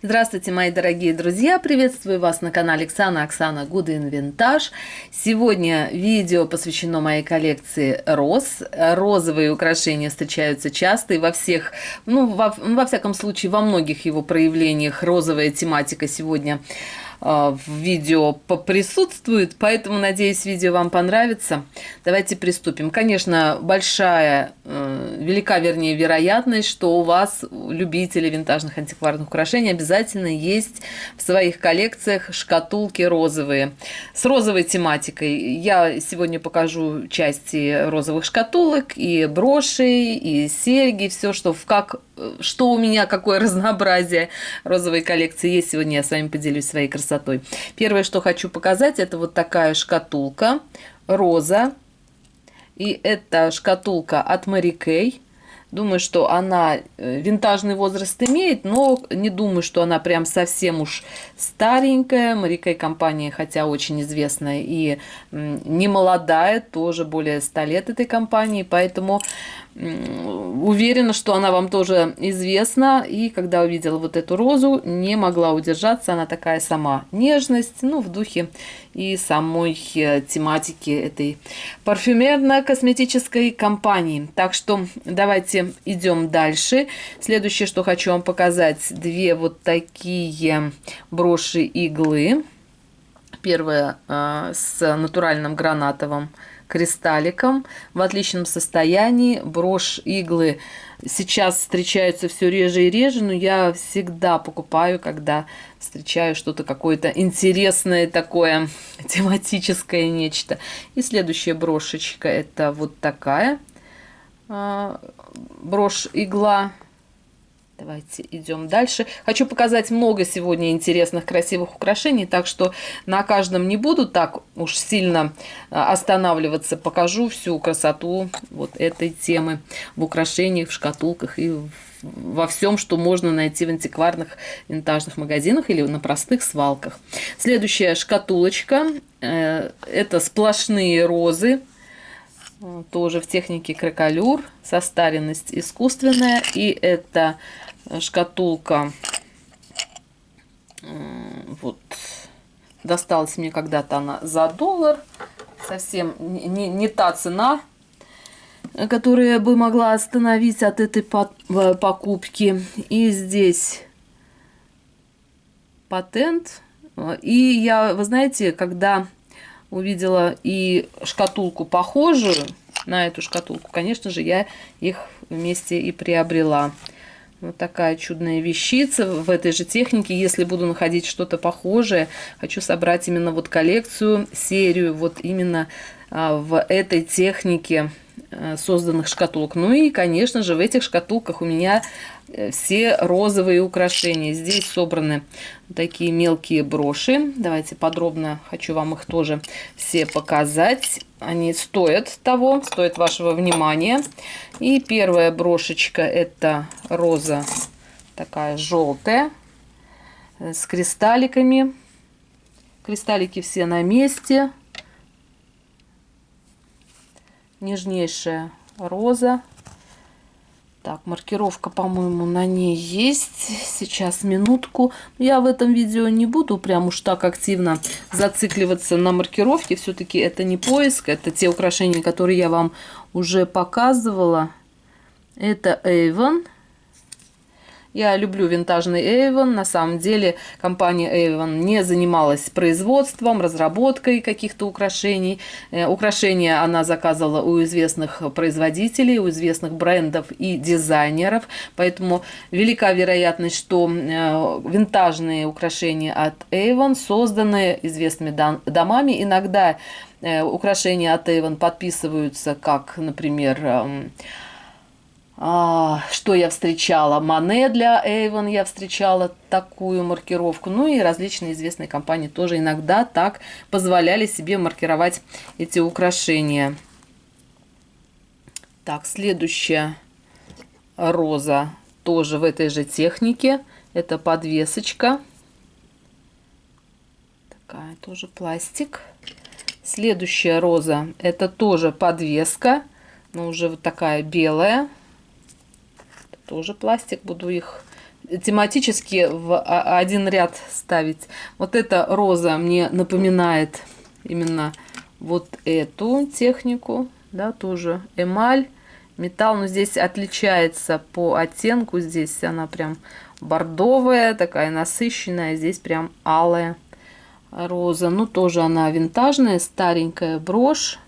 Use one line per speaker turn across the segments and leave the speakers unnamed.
Здравствуйте, мои дорогие друзья! Приветствую вас на канале Оксана Good in Vintage. Сегодня видео посвящено моей коллекции роз. Розовые украшения встречаются часто и во всех, во всяком случае, во многих его проявлениях розовая тематика сегодня в видео присутствует, поэтому, надеюсь, видео вам понравится. Давайте приступим. Конечно, велика вероятность, что у вас, любители винтажных антикварных украшений, обязательно есть в своих коллекциях шкатулки розовые. С розовой тематикой я сегодня покажу части розовых шкатулок, и броши, и серьги, все, что у меня, какое разнообразие розовой коллекции есть. Сегодня я с вами поделюсь своей красотой. Первое, что хочу показать, это вот такая шкатулка роза. И это шкатулка от Mary Kay. Думаю, что она винтажный возраст имеет, но не думаю, что она прям совсем уж старенькая. Mary Kay компания, хотя очень известная и не молодая, тоже более 100 лет этой компании, поэтому уверена, что она вам тоже известна. И когда увидела вот эту розу, не могла удержаться. Она такая сама нежность, в духе и самой тематики этой парфюмерно-косметической компании. Так что давайте идем дальше. Следующее, что хочу вам показать, две вот такие броши-иглы. Первая с натуральным гранатовым кристалликом в отличном состоянии. Брошь-иглы сейчас встречаются все реже и реже, но я всегда покупаю, когда встречаю что-то какое-то интересное такое, тематическое нечто. И следующая брошечка — это вот такая брошь-игла. Давайте идем дальше. Хочу показать много сегодня интересных, красивых украшений, так что на каждом не буду так уж сильно останавливаться. Покажу всю красоту вот этой темы в украшениях, в шкатулках и во всем, что можно найти в антикварных винтажных магазинах или на простых свалках. Следующая шкатулочка – это сплошные розы. Тоже в технике кракелюр, состаренность искусственная. И это шкатулка, вот, досталась мне когда-то она за $1. Совсем не та цена, которую я бы могла остановить от этой покупки. И здесь патент. И я, вы знаете, когда увидела и шкатулку похожую на эту шкатулку, конечно же, я их вместе и приобрела. Вот такая чудная вещица в этой же технике. Если буду находить что-то похожее, хочу собрать именно вот коллекцию, серию вот именно в этой технике созданных шкатулок. Ну и, конечно же, в этих шкатулках у меня все розовые украшения. Здесь собраны такие мелкие броши. Давайте подробно хочу вам их тоже все показать. Они стоят того, стоят вашего внимания. И первая брошечка — это роза такая желтая с кристалликами. Кристаллики все на месте. Нежнейшая роза. Так, маркировка, по-моему, на ней есть. Сейчас, минутку. Я в этом видео не буду прям уж так активно зацикливаться на маркировке. Все-таки это не поиск, это те украшения, которые я вам уже показывала. Это Avon. Я люблю винтажный Avon. На самом деле компания Avon не занималась производством, разработкой каких-то украшений. Украшения она заказывала у известных производителей, у известных брендов и дизайнеров. Поэтому велика вероятность, что винтажные украшения от Avon созданы известными домами. Иногда украшения от Avon подписываются как, например, что я встречала? Мане для Avon я встречала такую маркировку. Ну и различные известные компании тоже иногда так позволяли себе маркировать эти украшения. Так, следующая роза тоже в этой же технике. Это подвесочка. Такая тоже пластик. Следующая роза — это тоже подвеска, но уже вот такая белая. Тоже пластик. Буду их тематически в один ряд ставить. Вот эта роза мне напоминает именно вот эту технику, да, тоже эмаль, металл, но здесь отличается по оттенку, здесь она прям бордовая, такая насыщенная, здесь прям алая роза. Ну, тоже она винтажная, старенькая брошь.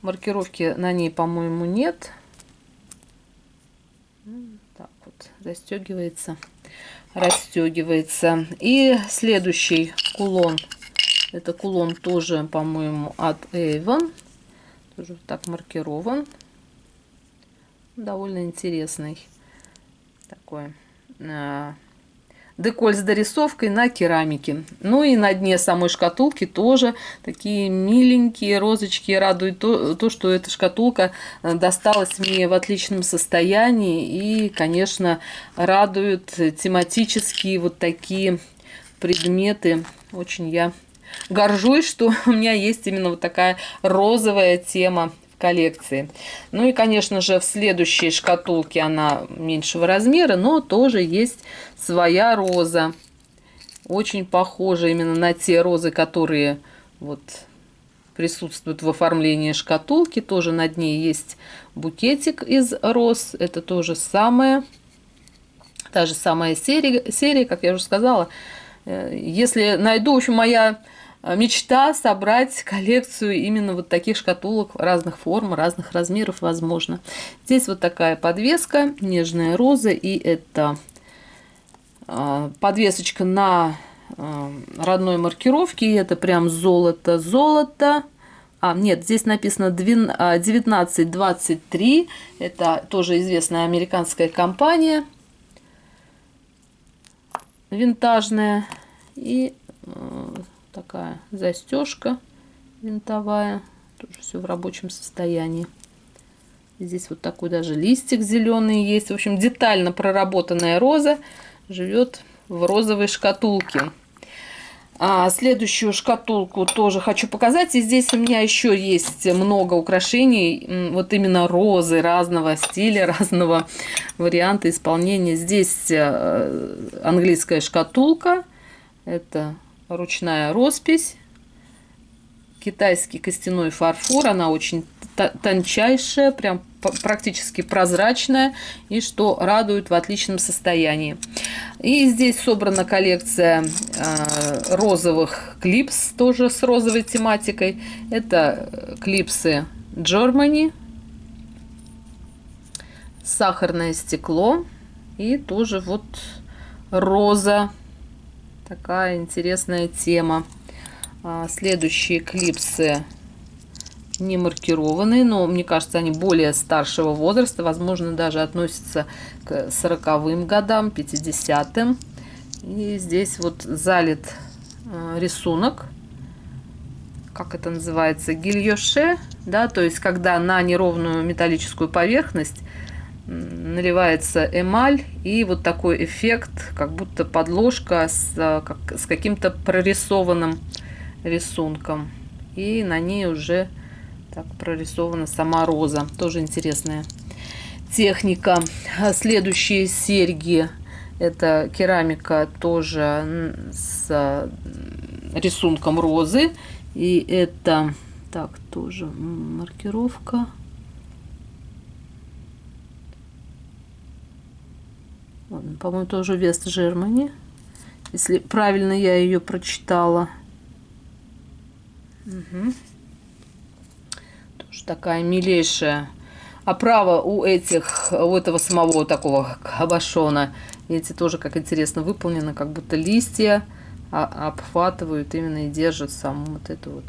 Маркировки на ней, по-моему, нет. Так вот, застегивается, расстегивается. И следующий кулон. Это кулон тоже, по-моему, от Avon. Тоже так маркирован. Довольно интересный. Такой деколь с дорисовкой на керамике. Ну и на дне самой шкатулки тоже такие миленькие розочки. Радует то, что эта шкатулка досталась мне в отличном состоянии. И, конечно, радуют тематические вот такие предметы. Очень я горжусь, что у меня есть именно вот такая розовая тема в коллекции. Ну и, конечно же, в следующей шкатулке она меньшего размера, но тоже есть своя роза. Очень похожа именно на те розы, которые вот присутствуют в оформлении шкатулки. Тоже на дне есть букетик из роз. Это тоже самое, та же самая серия, как я уже сказала. Если найду, в общем, моя мечта собрать коллекцию именно вот таких шкатулок разных форм, разных размеров, возможно. Здесь вот такая подвеска, нежная роза, и это подвесочка на родной маркировке, и это прям золото. Нет, здесь написано 1923, это тоже известная американская компания, винтажная, и такая застежка винтовая, тоже все в рабочем состоянии. Здесь вот такой даже листик зеленый есть. В общем, детально проработанная роза живет в розовой шкатулке. Следующую шкатулку тоже хочу показать. И здесь у меня еще есть много украшений. Вот именно розы разного стиля, разного варианта исполнения. Здесь английская шкатулка. Это ручная роспись, китайский костяной фарфор, она очень тончайшая, прям практически прозрачная, и что радует, в отличном состоянии. И здесь собрана коллекция розовых клипс, тоже с розовой тематикой. Это клипсы Germany, сахарное стекло и тоже вот роза. Такая интересная тема. Следующие клипсы не маркированные, но мне кажется, они более старшего возраста, возможно, даже относятся к 40-м годам, 50-м. И здесь вот залит рисунок, как это называется, гильоше, да, то есть когда на неровную металлическую поверхность наливается эмаль, и вот такой эффект, как будто подложка с каким-то прорисованным рисунком. И на ней уже так прорисована сама роза. Тоже интересная техника. Следующие серьги. Это керамика тоже с рисунком розы. И это, так, тоже маркировка. По-моему, тоже West Germany, если правильно я ее прочитала. Угу. Тоже такая милейшая оправа у этого самого такого кабошона. Эти тоже, как интересно, выполнены, как будто листья обхватывают именно и держат сам вот это вот,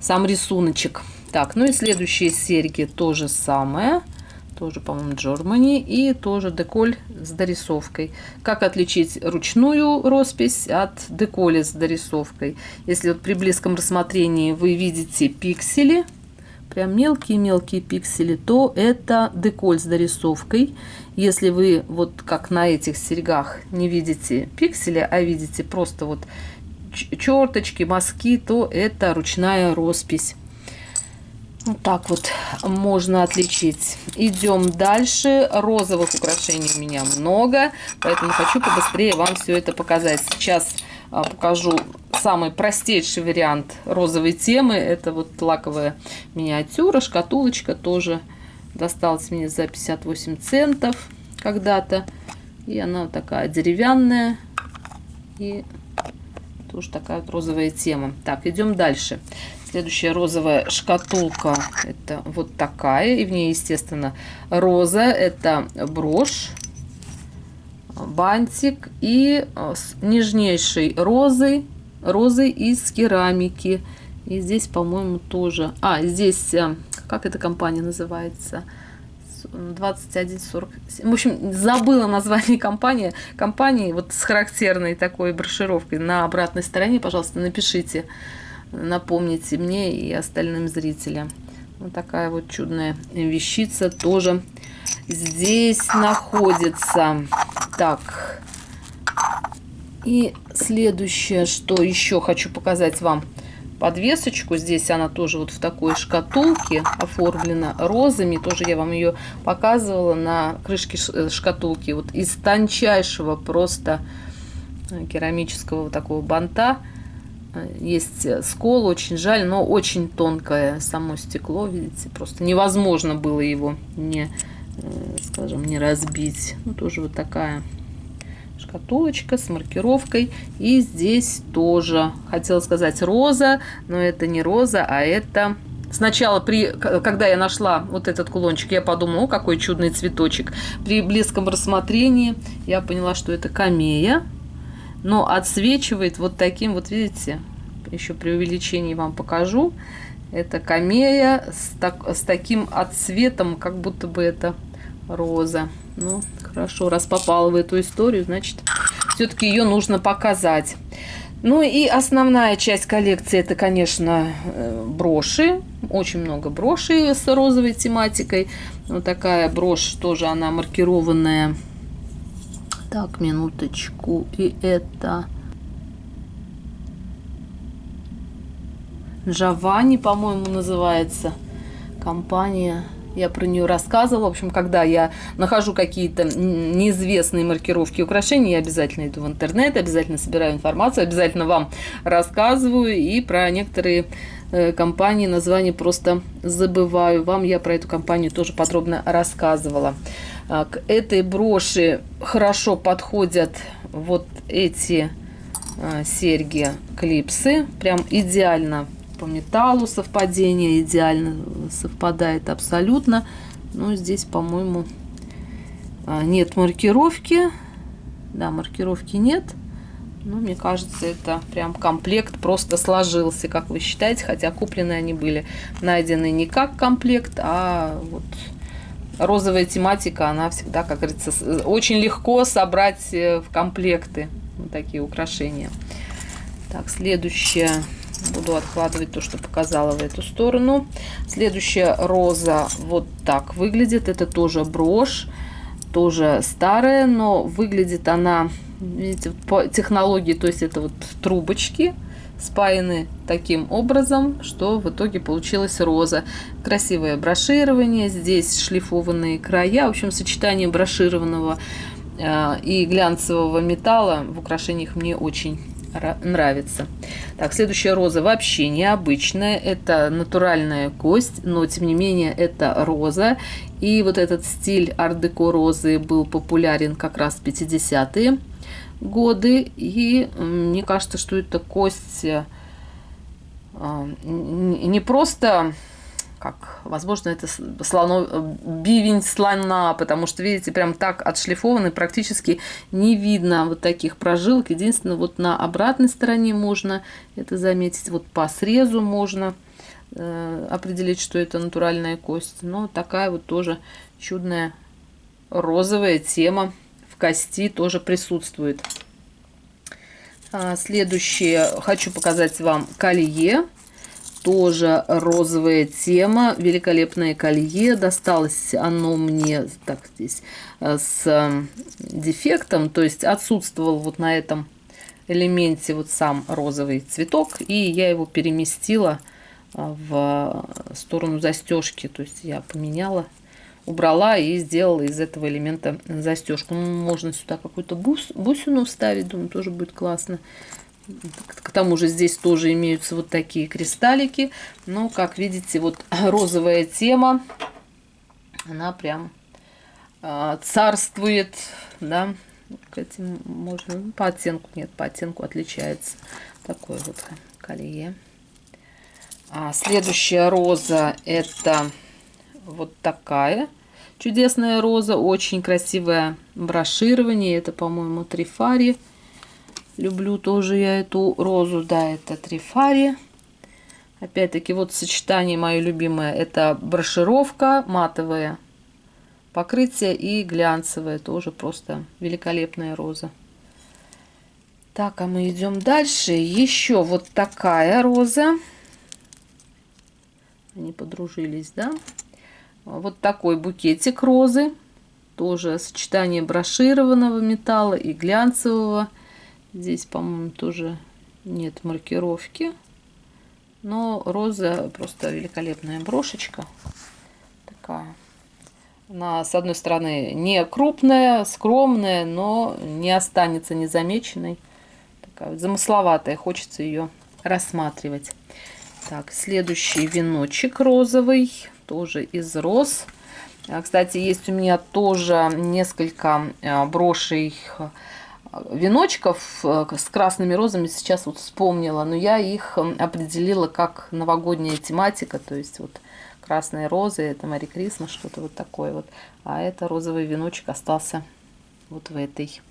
сам рисуночек. Так, ну и следующие серьги тоже самое. Тоже, по-моему, Germany, и тоже деколь с дорисовкой. Как отличить ручную роспись от деколя с дорисовкой? Если вот при близком рассмотрении вы видите пиксели, прям мелкие-мелкие пиксели, то это деколь с дорисовкой. Если вы вот как на этих серьгах не видите пиксели, а видите просто вот черточки, мазки, то это ручная роспись. Вот так вот можно отличить. Идем дальше. Розовых украшений у меня много, поэтому хочу побыстрее вам все это показать. Сейчас покажу самый простейший вариант розовой темы. Это вот лаковая миниатюра, шкатулочка. Тоже досталась мне за 58 центов когда-то. И она вот такая деревянная. И тоже такая вот розовая тема. Так, идем дальше. Следующая розовая шкатулка. Это вот такая. И в ней, естественно, роза. Это брошь, бантик и с нежнейшей розой из керамики. И здесь, по-моему, тоже... здесь... Как эта компания называется? 2147. В общем, забыла название компании вот с характерной такой брошюровкой. На обратной стороне, пожалуйста, напишите, напомните мне и остальным зрителям. Вот такая вот чудная вещица тоже здесь находится. Так. И следующее, что еще хочу показать вам. Подвесочку. Здесь она тоже вот в такой шкатулке оформлена розами. Тоже я вам ее показывала на крышке шкатулки. Вот из тончайшего просто керамического вот такого банта. Есть скол, очень жаль, но очень тонкое само стекло, видите, просто невозможно было его не разбить. Ну, тоже вот такая шкатулочка с маркировкой. И здесь тоже, хотела сказать роза, но это не роза, а это... Сначала, когда я нашла вот этот кулончик, я подумала, о, какой чудный цветочек. При близком рассмотрении я поняла, что это камея. Но отсвечивает вот таким, вот видите, еще при увеличении вам покажу. Это камея с таким отцветом, как будто бы это роза. Ну, хорошо, раз попала в эту историю, значит, все-таки ее нужно показать. Ну и основная часть коллекции, это, конечно, броши. Очень много брошей с розовой тематикой. Вот такая брошь тоже, она маркированная. Так, минуточку. И это Giovanni, по-моему, называется компания. Я про нее рассказывала. В общем, когда я нахожу какие-то неизвестные маркировки украшений, я обязательно иду в интернет, обязательно собираю информацию, обязательно вам рассказываю. И про некоторые компании названия просто забываю. Вам я про эту компанию тоже подробно рассказывала. К этой броши хорошо подходят вот эти серьги-клипсы. Прям идеально по металлу совпадение, идеально совпадает абсолютно. Но здесь, по-моему, нет маркировки. Да, маркировки нет. Но мне кажется, это прям комплект просто сложился, как вы считаете. Хотя куплены они были найдены не как комплект, а вот... Розовая тематика, она всегда, как говорится, очень легко собрать в комплекты вот такие украшения. Так, следующее. Буду откладывать то, что показала в эту сторону. Следующая роза вот так выглядит. Это тоже брошь, тоже старая, но выглядит она, видите, по технологии, то есть это вот трубочки спаяны таким образом, что в итоге получилась роза. Красивое броширование, здесь шлифованные края. В общем, сочетание брошированного и глянцевого металла в украшениях мне очень нравится. Так, следующая роза вообще необычная. Это натуральная кость, но тем не менее это роза. И вот этот стиль ар-деко розы был популярен как раз в 50-е годы. И мне кажется, что это кость не просто, как, возможно, это бивень слона, потому что, видите, прям так отшлифованы, практически не видно вот таких прожилок. Единственное, вот на обратной стороне можно это заметить, вот по срезу можно определить, что это натуральная кость. Но такая вот тоже чудная розовая тема в кости тоже присутствует. Следующее хочу показать вам колье. Тоже розовая тема. Великолепное колье. Досталось оно мне так здесь с дефектом. То есть отсутствовал вот на этом элементе вот сам розовый цветок. И я его переместила в сторону застежки. То есть я поменяла, убрала и сделала из этого элемента застежку. Можно сюда какую-то бусину вставить, думаю, тоже будет классно. К тому же здесь тоже имеются вот такие кристаллики. Но, как видите, вот розовая тема, она прям царствует, да. К этим можно, по оттенку, нет, по оттенку отличается. Такое вот колье. Следующая роза, это вот такая чудесная роза, очень красивое броширование. Это, по-моему, Трифари. Люблю тоже я эту розу, да, это Трифари. Опять-таки, вот сочетание мое любимое, это брошировка, матовое покрытие и глянцевое, тоже просто великолепная роза. Так, а мы идем дальше. Еще вот такая роза. Они подружились, да? Вот такой букетик розы. Тоже сочетание брошированного металла и глянцевого. Здесь, по-моему, тоже нет маркировки. Но роза просто великолепная брошечка. Такая. Она, с одной стороны, не крупная, скромная, но не останется незамеченной. Такая вот замысловатая. Хочется ее рассматривать. Так, следующий веночек розовый. Тоже из роз. Кстати, есть у меня тоже несколько брошей веночков с красными розами, сейчас вот вспомнила, но я их определила как новогодняя тематика, то есть вот красные розы, это Мэри Крисмас, что-то вот такое вот, а это розовый веночек остался вот в этой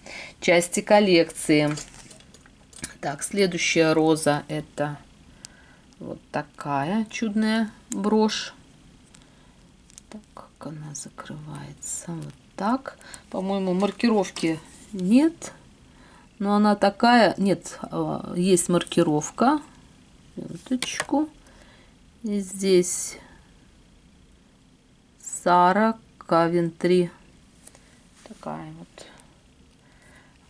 части коллекции. Так, следующая роза, это вот такая чудная брошь. Так, как она закрывается, вот так, по-моему, маркировки нет. Но она такая, нет, есть маркировка. Минуточку. И здесь Сара Кавентри. Такая вот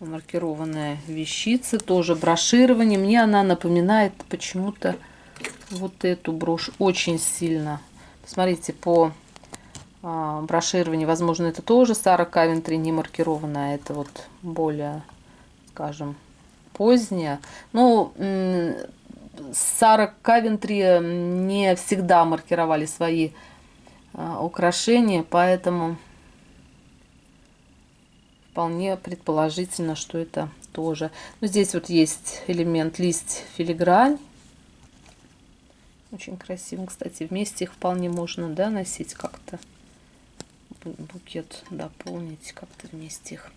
маркированная вещица. Тоже броширование. Мне она напоминает почему-то вот эту брошь очень сильно. Посмотрите, по брошированию, возможно, это тоже Сара Кавентри не маркированная. Это вот более, скажем, поздняя. Ну, Сара Кавентри не всегда маркировали свои украшения, поэтому вполне предположительно, что это тоже. Но здесь вот есть элемент лист филигрань. Очень красиво, кстати. Вместе их вполне можно, да, носить как-то. Букет дополнить как-то вместе их.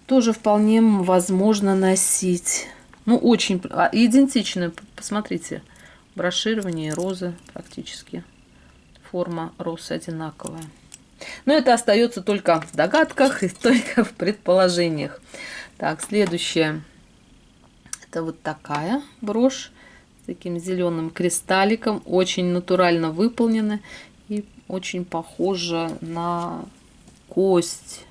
Тоже вполне возможно носить. Ну, очень идентично. Посмотрите, броширование розы практически. Форма роз одинаковая. Но это остается только в догадках и только в предположениях. Так, следующая. Это вот такая брошь с таким зеленым кристалликом. Очень натурально выполнена и очень похожа на кость.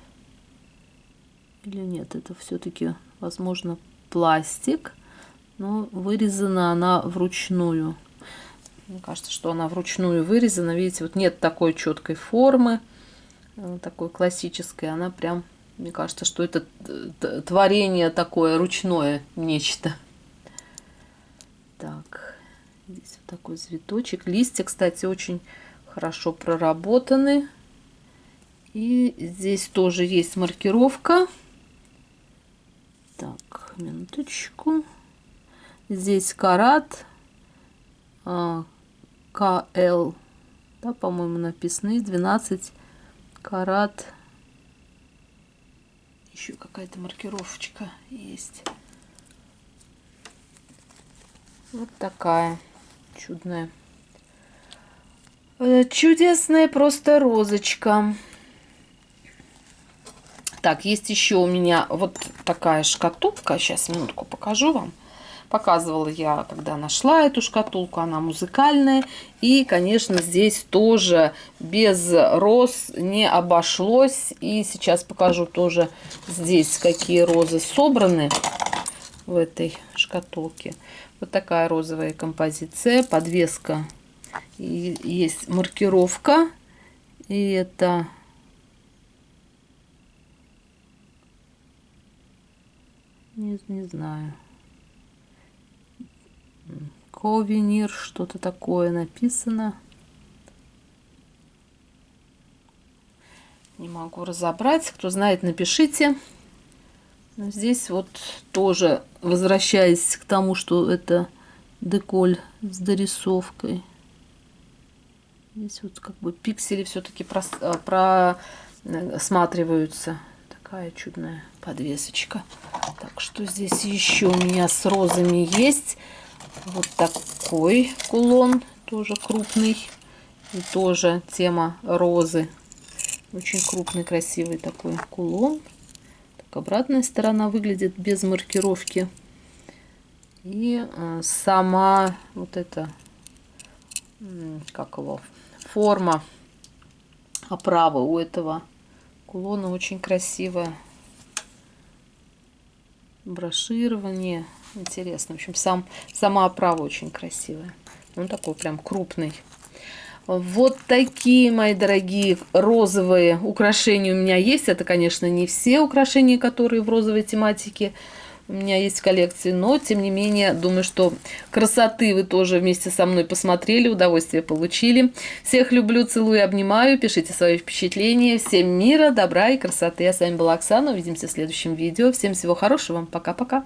Или нет, это все-таки, возможно, пластик, но вырезана она вручную. Мне кажется, что она вручную вырезана. Видите, вот нет такой четкой формы, такой классической. Она прям, мне кажется, что это творение такое ручное нечто. Так, здесь вот такой цветочек. Листья, кстати, очень хорошо проработаны. И здесь тоже есть маркировка. Так, минуточку. Здесь карат КЛ, да, по-моему, написано, 12 карат. Еще какая-то маркировочка есть. Вот такая чудная. Чудесная просто розочка. Так, есть еще у меня вот такая шкатулка. Сейчас, минутку, покажу вам. Показывала я, когда нашла эту шкатулку. Она музыкальная. И, конечно, здесь тоже без роз не обошлось. И сейчас покажу тоже здесь, какие розы собраны. в этой шкатулке. Вот такая розовая композиция, подвеска. И есть маркировка. И это не знаю. Ковенир, что-то такое написано. Не могу разобрать. Кто знает, напишите. Но здесь вот тоже, возвращаясь к тому, что это деколь с дорисовкой. Здесь вот как бы пиксели все-таки просматриваются. Такая чудная подвесочка. Так, что здесь еще у меня с розами есть? Вот такой кулон, тоже крупный. И тоже тема розы. Очень крупный, красивый такой кулон. Так, обратная сторона выглядит без маркировки. И сама вот эта, как его, форма оправы у этого кулона очень красивая. Броширование. Интересно. В общем, сама оправа очень красивая. Он такой прям крупный. Вот такие, мои дорогие, розовые украшения у меня есть. Это, конечно, не все украшения, которые в розовой тематике у меня есть в коллекции, но, тем не менее, думаю, что красоты вы тоже вместе со мной посмотрели, удовольствие получили. Всех люблю, целую, обнимаю. Пишите свои впечатления. Всем мира, добра и красоты. Я с вами была Оксана. Увидимся в следующем видео. Всем всего хорошего. Пока-пока.